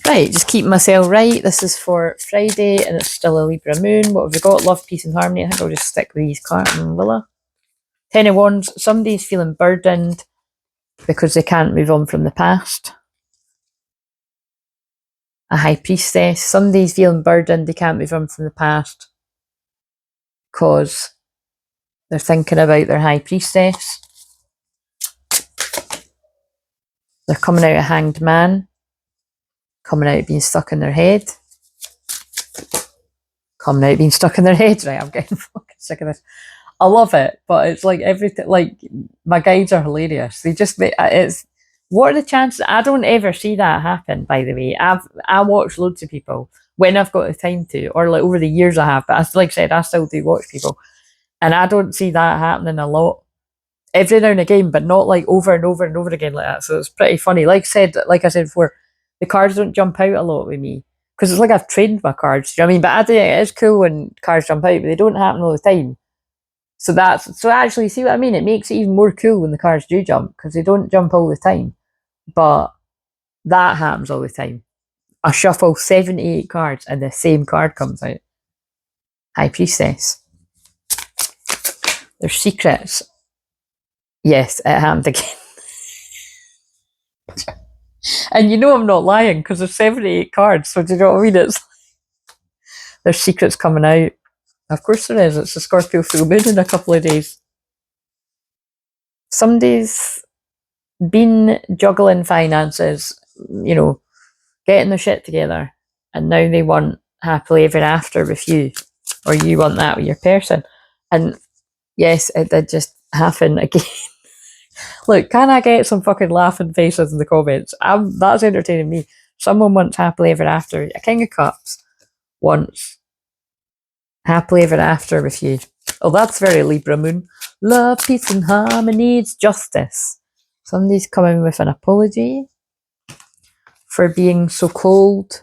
Right, just keep myself right. This is for Friday and it's still a Libra moon. What have we got? Love, peace and harmony. I think I'll just stick with these cards and Willa. Ten of Wands. Somebody's feeling burdened because they can't move on from the past. A High Priestess. Somebody's feeling burdened. They can't move on from the past because they're thinking about their High Priestess. They're coming out a Hanged Man. Coming out being stuck in their head. Coming out being stuck in their head. Right, I'm getting fucking sick of this. I love it, but it's like everything. Like my guides are hilarious. They just it's. What are the chances? I don't ever see that happen. By the way, I watch loads of people when I've got the time to, or like over the years I have. But like I said, I still do watch people, and I don't see that happening a lot. Every now and again, but not like over and over and over again like that. So it's pretty funny. Like I said before, the cards don't jump out a lot with me because it's like I've trained my cards. Do you know what I mean? But I think it is cool when cards jump out, but they don't happen all the time. So actually, see what I mean? It makes it even more cool when the cards do jump because they don't jump all the time. But that happens all the time. I shuffle 78 cards and the same card comes out. High Priestess. There's secrets. Yes, it happened again. And you know I'm not lying because there's 78 cards, so do you know what I mean? There's secrets coming out. Of course there is. It's a Scorpio full moon in a couple of days. Somebody's been juggling finances, you know, getting their shit together, and now they want happily ever after with you, or you want that with your person. And yes, it did just happen again. Look, can I get some fucking laughing faces in the comments? That's entertaining me. Someone wants happily ever after. A King of Cups wants happily ever after with you. Oh, that's very Libra moon. Love, peace and harmony. It's justice. Somebody's coming with an apology for being so cold.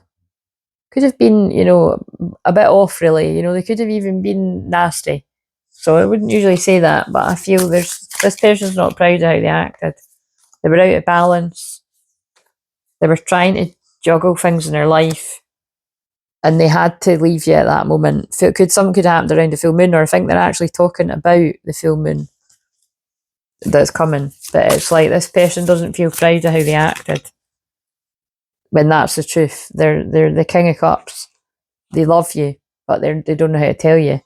Could have been, you know, a bit off really. You know, they could have even been nasty. So I wouldn't usually say that, but I feel this person's not proud of how they acted. They were out of balance. They were trying to juggle things in their life, and they had to leave you at that moment. Something could happen around the full moon, or I think they're actually talking about the full moon that's coming. But it's like this person doesn't feel proud of how they acted, when that's the truth. They're the King of Cups. They love you, but they don't know how to tell you.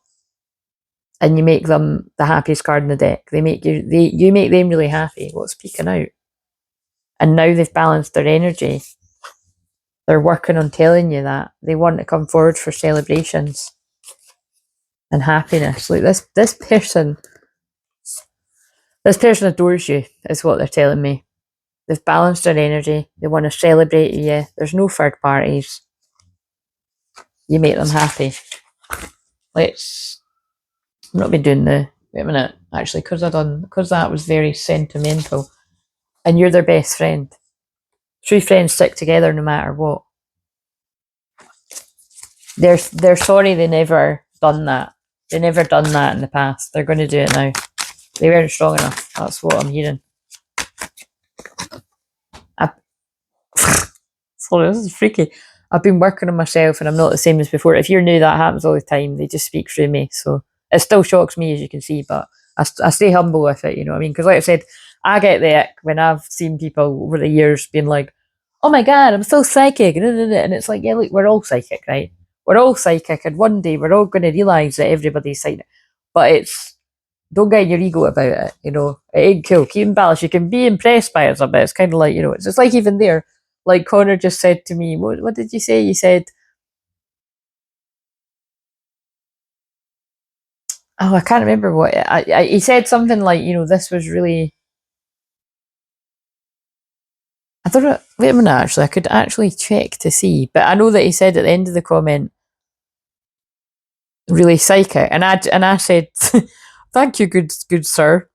And you make them the happiest card in the deck. You make them really happy. What's peeking out? And now they've balanced their energy. They're working on telling you that. They want to come forward for celebrations and happiness. Like this person adores you, is what they're telling me. They've balanced their energy. They want to celebrate you. There's no third parties. You make them happy. I'm not been doing the, wait a minute, actually, because that was very sentimental. And you're their best friend. True friends stick together no matter what. They're sorry they never done that. They never done that in the past. They're going to do it now. They weren't strong enough. That's what I'm hearing. Sorry, this is freaky. I've been working on myself and I'm not the same as before. If you're new, that happens all the time. They just speak through me. So it still shocks me, as you can see, but I stay humble with it, you know what I mean? Because like I said, I get the ick when I've seen people over the years being like, oh my God, I'm so psychic. And it's like, yeah, look, we're all psychic, right? We're all psychic. And one day we're all going to realise that everybody's psychic. But don't get your ego about it, you know? It ain't cool. Keep in balance. You can be impressed by it a bit. It's kind of like, you know, it's just like even there, like Connor just said to me, what did you say? You said, oh, I can't remember what he said. Something like, you know, this was really, I don't know. Wait a minute, actually, I could actually check to see, but I know that he said at the end of the comment, really psychic, and I said, thank you, good sir.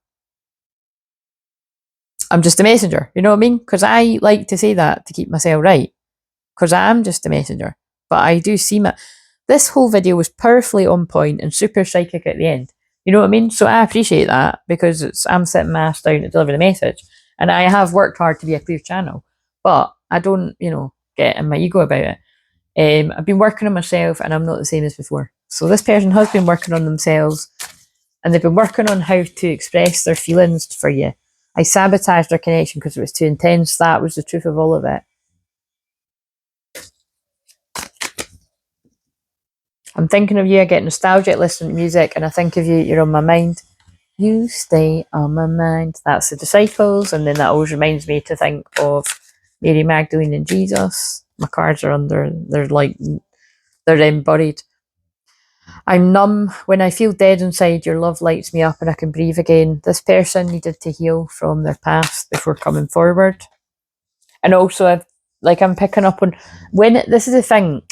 I'm just a messenger, you know what I mean? Because I like to say that to keep myself right, because I am just a messenger. But I do see this whole video was powerfully on point and super psychic at the end. You know what I mean? So I appreciate that, because I'm sitting my ass down to deliver the message. And I have worked hard to be a clear channel. But I don't, you know, getting my ego about it. I've been working on myself and I'm not the same as before. So this person has been working on themselves and they've been working on how to express their feelings for you. I sabotaged our connection because it was too intense. That was the truth of all of it. I'm thinking of you, I get nostalgic listening to music, and I think of you, you're on my mind. You stay on my mind. That's the disciples, and then that always reminds me to think of Mary Magdalene and Jesus. My cards are under, they're embodied. I'm numb. When I feel dead inside, your love lights me up and I can breathe again. This person needed to heal from their past before coming forward. And also, I'm picking up on this is the thing.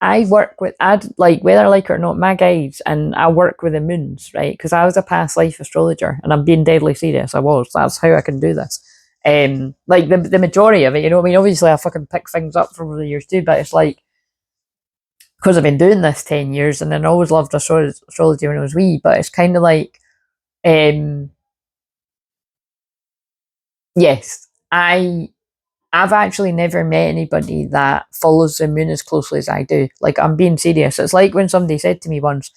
I work with, whether I like it or not, my guides, and I work with the moons, right? Because I was a past life astrologer, and I'm being deadly serious. I was. That's how I can do this. The majority of it, you know what I mean? Obviously, I fucking pick things up from over the years too, but it's like, because I've been doing this 10 years, and then I always loved astrology when I was wee, but it's kind of like, yes, I've actually never met anybody that follows the moon as closely as I do. Like, I'm being serious. It's like when somebody said to me once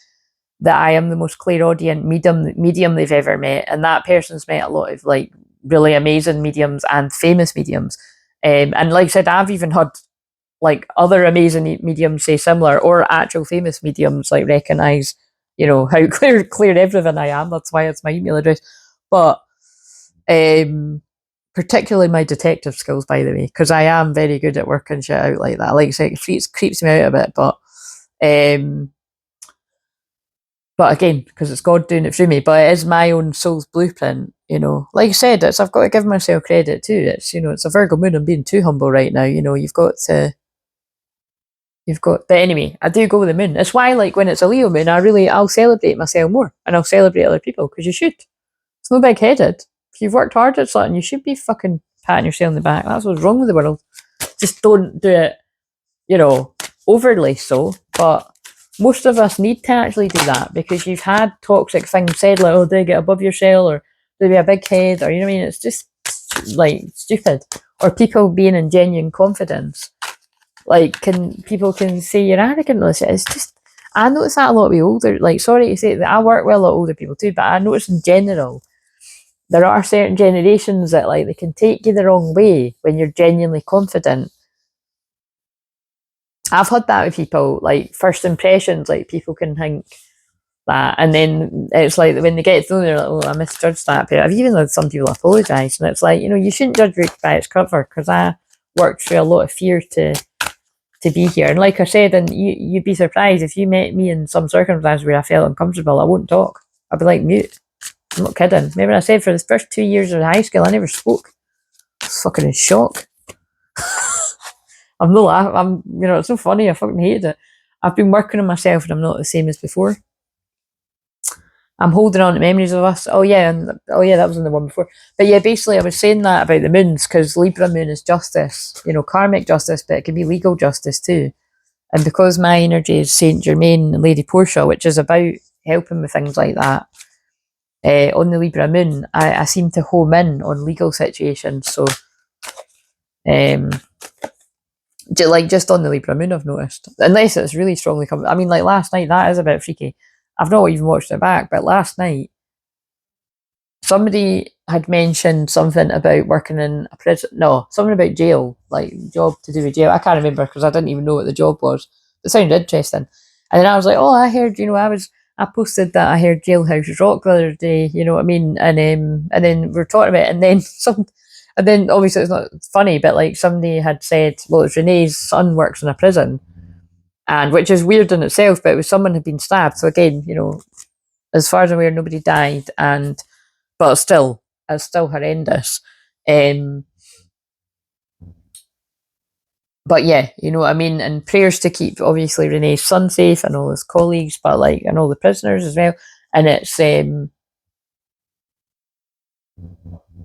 that I am the most clairaudient medium they've ever met, and that person's met a lot of like really amazing mediums and famous mediums. And like I said, I've even had like other amazing mediums say similar, or actual famous mediums like recognize, you know, how clear everything I am. That's why it's my email address. But particularly my detective skills, by the way, because I am very good at working shit out like that. Like I say, it creeps me out a bit, but again, because it's God doing it through me, but it is my own soul's blueprint, you know. Like I said, I've got to give myself credit too. It's, you know, it's a Virgo moon. I'm being too humble right now. You know, but anyway, I do go with the moon. It's why, like, when it's a Leo moon, I'll celebrate myself more, and I'll celebrate other people, because you should. It's no big headed. If you've worked hard at something, you should be fucking patting yourself on the back. That's what's wrong with the world. Just don't do it, you know, overly so. But most of us need to actually do that, because you've had toxic things said, like, oh, do you get above yourself, or do you be a big head, or, you know what I mean? It's just like stupid. Or people being in genuine confidence. Like, people can say you're arrogant. It's just, I notice that a lot with older, like, sorry to say that I work with a lot of older people too, but I notice in general, there are certain generations that, like, they can take you the wrong way when you're genuinely confident. I've had that with people, like, first impressions, like, people can think that, and then it's like when they get to know, they're like, oh, I misjudged that. But I've even had some people apologise, and it's like, you know, you shouldn't judge book by its cover, because I worked through a lot of fear to be here. And like I said, and you'd be surprised if you met me in some circumstances where I felt uncomfortable, I wouldn't talk. I'd be like mute. I'm not kidding. Remember I said for the first 2 years of high school, I never spoke. I was fucking in shock. I'm no laugh. You know, it's so funny. I fucking hated it. I've been working on myself, and I'm not the same as before. I'm holding on to memories of us. Oh yeah, that was in the one before. But yeah, basically, I was saying that about the moons, because Libra moon is justice, you know, karmic justice, but it can be legal justice too. And because my energy is Saint Germain and Lady Portia, which is about helping with things like that, on the Libra moon, I seem to home in on legal situations. So, just on the Libra moon, I've noticed, unless it's really strongly coming. I mean, like last night, that is a bit freaky. I've not even watched it back, but last night, somebody had mentioned something about working in a prison. No, something about jail, like job to do with jail. I can't remember, because I didn't even know what the job was. It sounded interesting. And then I was like, oh, I heard, you know, I posted that I heard Jailhouse Rock the other day, you know what I mean? And then we were talking about it, and then obviously it's not funny, but like somebody had said, well, it's Renee's son works in a prison, and which is weird in itself, but it was someone had been stabbed. So again, you know, as far as I'm aware, nobody died, but it's still horrendous. But yeah, you know what I mean? And prayers to keep, obviously, Renee's son safe and all his colleagues, but like, and all the prisoners as well. And it's,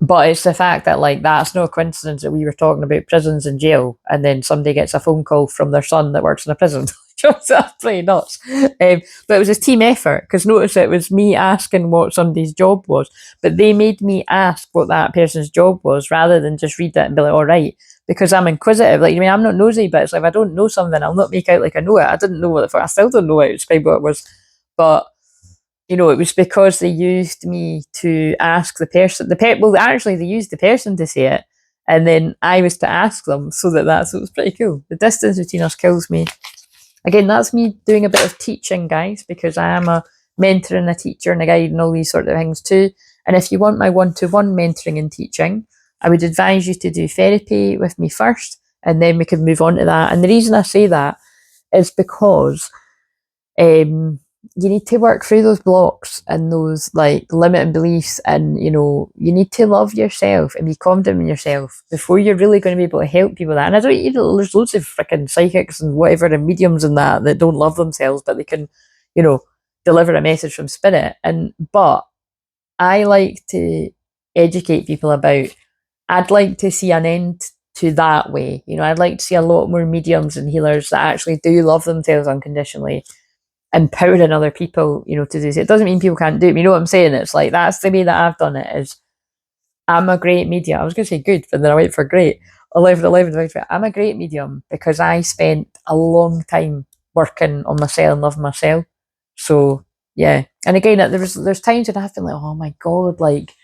but it's the fact that, like, that's no coincidence that we were talking about prisons and jail, and then somebody gets a phone call from their son that works in a prison. That's pretty nuts. But it was a team effort, because notice it was me asking what somebody's job was, but they made me ask what that person's job was, rather than just read that and be like, all right. because I'm inquisitive. Like, I mean, I'm not nosy, but it's like if I don't know something, I'll not make out like I know it. I didn't know what the fuck. I still don't know how to describe what it was, but you know, it was because they used me to ask the person. Well, actually, they used the person to say it, and then I was to ask them. So that's it was pretty cool. The distance between us kills me. Again, that's me doing a bit of teaching, guys, because I am a mentor and a teacher and a guide and all these sort of things too. And if you want my one-to-one mentoring and teaching, I would advise you to do therapy with me first, and then we can move on to that. And the reason I say that is because you need to work through those blocks and those like limiting beliefs, and you know, you need to love yourself and be confident in yourself before you're really going to be able to help people with that. And I don't, you know, there's loads of freaking psychics and whatever and mediums and that don't love themselves, but they can, you know, deliver a message from spirit. But I like to educate people about, I'd like to see an end to that way. You know, I'd like to see a lot more mediums and healers that actually do love themselves unconditionally, empowering other people, you know, to do it. It doesn't mean people can't do it. You know what I'm saying? It's like, that's the way that I've done it. Is I'm a great medium. I was going to say good, but then I went for great. 11. I'm a great medium because I spent a long time working on myself and loving myself. So yeah. And again, there's times when I've been like, oh my God, like,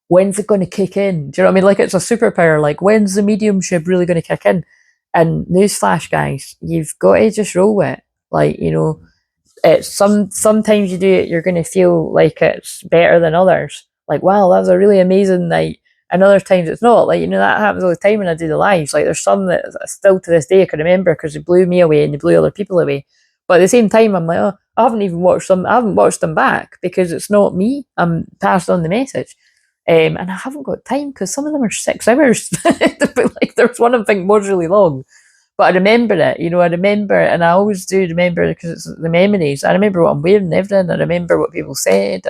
when's it going to kick in? Do you know what I mean? Like, it's a superpower. Like, when's the mediumship really going to kick in? And newsflash, guys, you've got to just roll with it. Like, you know, it's sometimes you do it, you're going to feel like it's better than others. Like, wow, that was a really amazing night. And other times it's not. Like, you know, that happens all the time when I do the lives. Like, there's some that still to this day I can remember because they blew me away and they blew other people away. But at the same time, I'm like, oh, I haven't even watched them. I haven't watched them back because it's not me. I'm passed on the message. And I haven't got time because some of them are 6 hours. Like, there's one I think was really long. But I remember it, you know, I remember, and I always do remember because it's the memories. I remember what I'm wearing and everything. I remember what people said.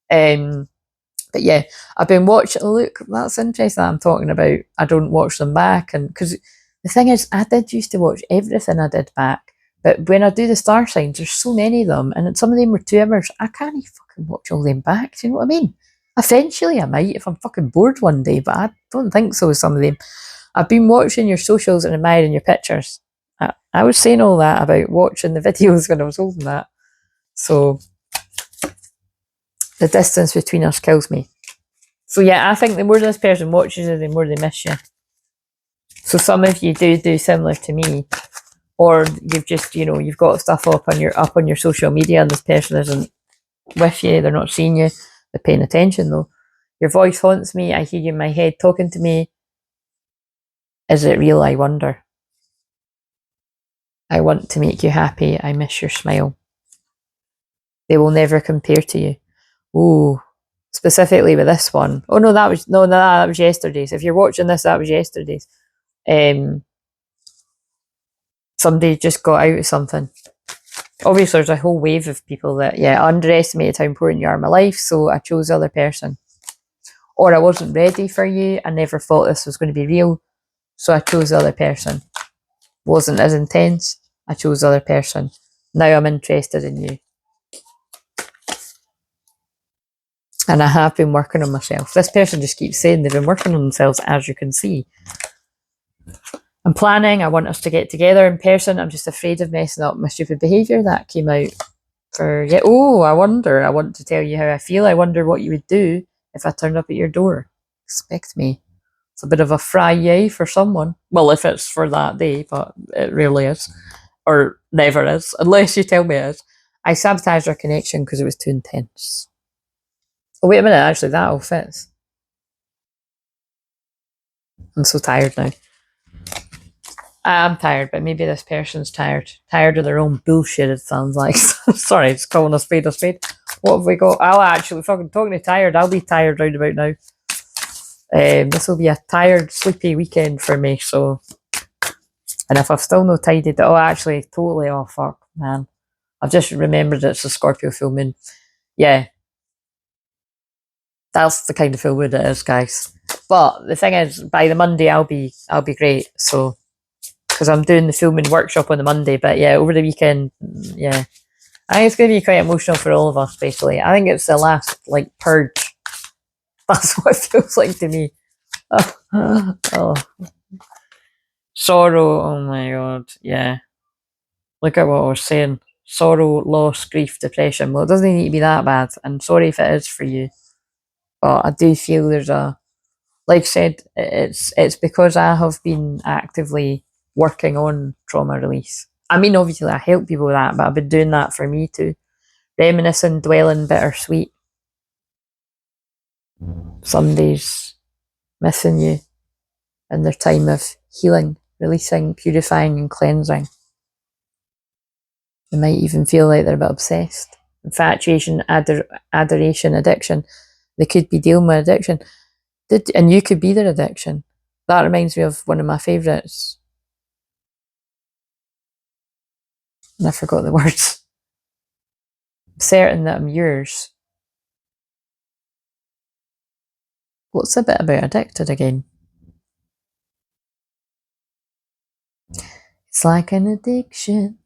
But yeah, I've been watching, look, that's interesting that I'm talking about. I don't watch them back. And because the thing is, I did used to watch everything I did back. But when I do the star signs, there's so many of them. And some of them were 2 hours. I can't even fucking watch all them back. Do you know what I mean? Eventually I might if I'm fucking bored one day, but I don't think so with some of them. I've been watching your socials and admiring your pictures. I was saying all that about watching the videos when I was holding that. So the distance between us kills me. So yeah, I think the more this person watches you, the more they miss you. So some of you do similar to me, or you've just, you know, you've got stuff up on your social media and this person isn't with you, they're not seeing you, they're paying attention though. Your voice haunts me, I hear you in my head talking to me. Is it real, I wonder? I want to make you happy, I miss your smile. They will never compare to you. Ooh, specifically with this one. Oh no, that was yesterday's. If you're watching this, that was yesterday's. Somebody just got out of something. Obviously, there's a whole wave of people that, yeah, underestimated how important you are in my life, so I chose the other person. Or I wasn't ready for you, I never thought this was going to be real, so I chose the other person. Wasn't as intense, I chose the other person. Now I'm interested in you. And I have been working on myself. This person just keeps saying they've been working on themselves, as you can see. I'm planning, I want us to get together in person. I'm just afraid of messing up my stupid behaviour. That came out for, yeah. Oh, I wonder, I want to tell you how I feel. I wonder what you would do if I turned up at your door. Expect me. It's a bit of a Friday for someone. Well, if it's for that day, but it rarely is. Or never is, unless you tell me it is. I sabotaged our connection because it was too intense. Oh, wait a minute, actually, that all fits. I'm so tired now. I'm tired, but maybe this person's tired. Tired of their own bullshit, it sounds like. Sorry, it's calling a spade a spade. What have we got? I'll actually, fucking talking to tired, I'll be tired round about now. This will be a tired, sleepy weekend for me, so. And if I've still not tidied it, oh, actually, totally, oh, fuck, man. I've just remembered it's a Scorpio full moon. Yeah. That's the kind of full moon it is, guys. But the thing is, by the Monday, I'll be great, so. Because I'm doing the full moon workshop on the Monday, but yeah, over the weekend, yeah. I think it's going to be quite emotional for all of us, basically. I think it's the last, like, purge. That's what it feels like to me. Oh. Sorrow, oh my god, yeah. Look at what I was saying. Sorrow, loss, grief, depression. Well, it doesn't need to be that bad. And sorry if it is for you. But I do feel there's a, like I said, it's because I have been actively working on trauma release. I mean, obviously I help people with that, but I've been doing that for me too. Reminiscing, dwelling, bittersweet. Somebody's missing you in their time of healing, releasing, purifying and cleansing. They might even feel like they're a bit obsessed. Infatuation, adoration, addiction. They could be dealing with addiction. And you could be their addiction. That reminds me of one of my favourites. And I forgot the words. I'm certain that I'm yours. What's the bit about addicted again? It's like an addiction.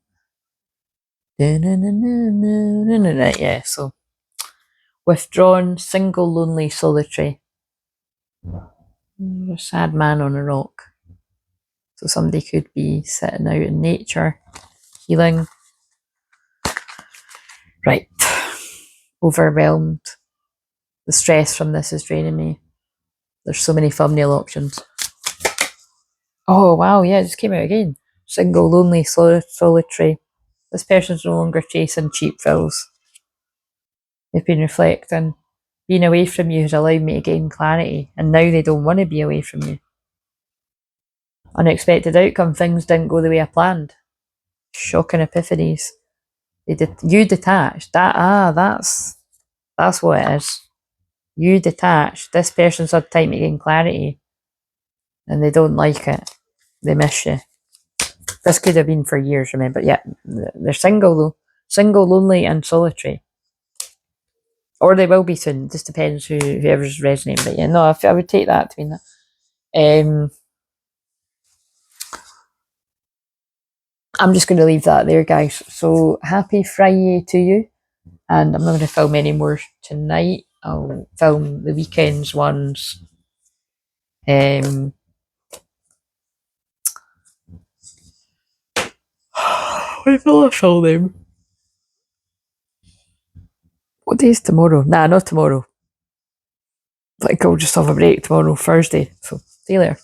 Yeah, so withdrawn, single, lonely, solitary. A sad man on a rock. So somebody could be sitting out in nature, healing. Right. Overwhelmed. The stress from this is draining me. There's so many thumbnail options. Oh, wow, yeah, it just came out again. Single, lonely, solitary. This person's no longer chasing cheap thrills. They've been reflecting. Being away from you has allowed me to gain clarity, and now they don't want to be away from you. Unexpected outcome, things didn't go the way I planned. Shocking epiphanies. You detached. That's what it is. You detached. This person's had time to gain clarity, and they don't like it. They miss you. This could have been for years, remember? Yeah, they're single though. Single, lonely, and solitary. Or they will be soon. It just depends whoever's resonating. But yeah, no, I would take that to mean that. I'm just going to leave that there, guys. So happy Friday to you. And I'm not going to film any more tonight. I'll film the weekends ones. When will I film them? What day is tomorrow? Nah, not tomorrow. Like I'll just have a break tomorrow, Thursday. So see you later.